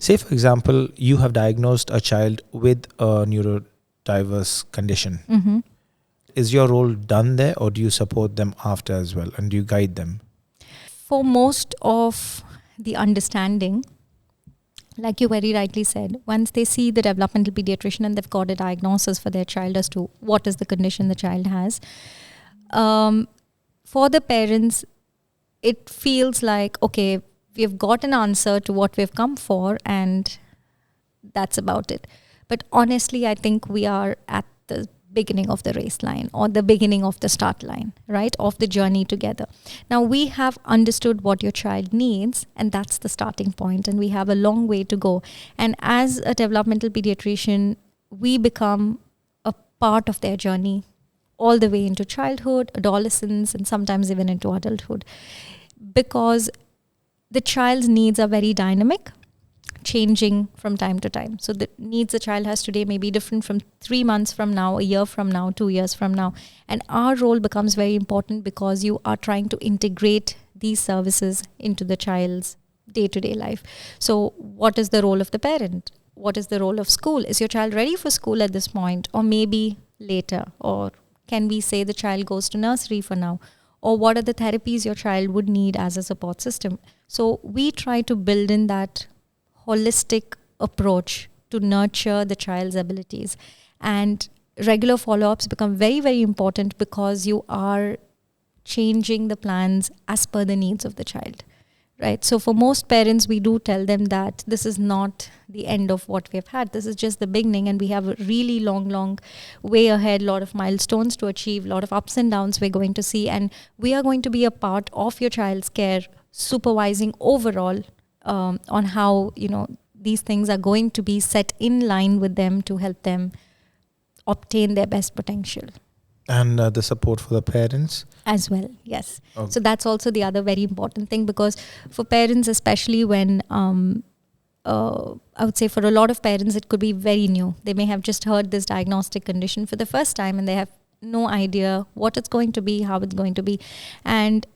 Say, for example, you have diagnosed a child with a neurodiverse condition. Mm-hmm. Is your role done there, or do you support them after as well, and do you guide them? For most of the understanding, like you very rightly said, once they see the developmental pediatrician and they've got a diagnosis for their child as to what is the condition the child has, for the parents, it feels like, okay, we've got an answer to what we've come for, and that's about it. But honestly, I think we are at the beginning of the race line, or the beginning of the start line, right, of the journey together. Now, we have understood what your child needs, and that's the starting point, and we have a long way to go. And as a developmental pediatrician, we become a part of their journey all the way into childhood, adolescence, and sometimes even into adulthood, because the child's needs are very dynamic, changing from time to time. So the needs a child has today may be different from 3 months from now, a year from now, 2 years from now. And our role becomes very important because you are trying to integrate these services into the child's day-to-day life. So what is the role of the parent? What is the role of school? Is your child ready for school at this point, or maybe later? Or can we say the child goes to nursery for now? Or what are the therapies your child would need as a support system? So we try to build in that holistic approach to nurture the child's abilities. And regular follow-ups become very, very important because you are changing the plans as per the needs of the child, right? So for most parents, we do tell them that this is not the end of what we've had. This is just the beginning, and we have a really long way ahead, a lot of milestones to achieve, a lot of ups and downs we're going to see, and we are going to be a part of your child's care, supervising overall on how, these things are going to be set in line with them to help them obtain their best potential. And the support for the parents? As well, yes. Okay. So that's also the other very important thing, because for parents, especially when, I would say for a lot of parents, it could be very new. They may have just heard this diagnostic condition for the first time, and they have no idea what it's going to be, how it's going to be. And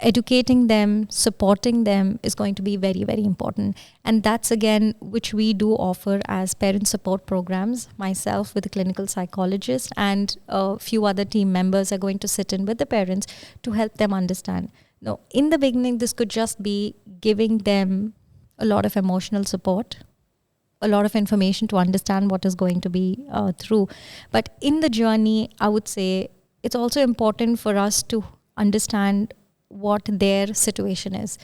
educating them, supporting them is going to be very, very important. And that's again, which we do offer as parent support programs. Myself with a clinical psychologist and a few other team members are going to sit in with the parents to help them understand. Now, in the beginning, this could just be giving them a lot of emotional support, a lot of information to understand what is going to be through. But in the journey, I would say it's also important for us to understand what their situation is,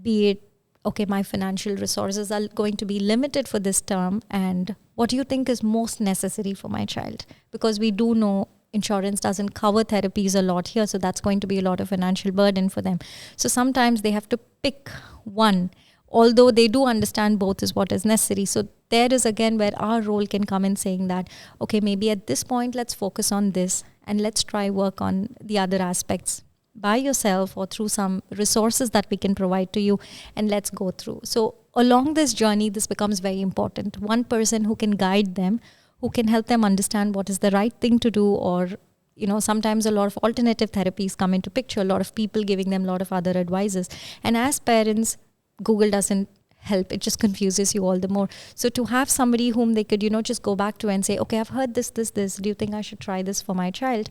be it, okay, my financial resources are going to be limited for this term, and what do you think is most necessary for my child? Because we do know insurance doesn't cover therapies a lot here, so that's going to be a lot of financial burden for them. So sometimes they have to pick one, although they do understand both is what is necessary. So there is again where our role can come in, saying that, okay, maybe at this point, let's focus on this and let's try work on the other aspects by yourself or through some resources that we can provide to you, and let's go through. So along this journey, this becomes very important. One person who can guide them, who can help them understand what is the right thing to do, or sometimes a lot of alternative therapies come into picture, a lot of people giving them a lot of other advices. And as parents, Google doesn't help. It just confuses you all the more. So to have somebody whom they could, just go back to and say, okay, I've heard this. Do you think I should try this for my child?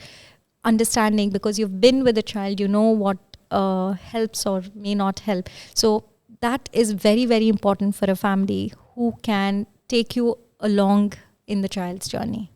Understanding, because you've been with a child, what helps or may not help. So that is very, very important for a family who can take you along in the child's journey.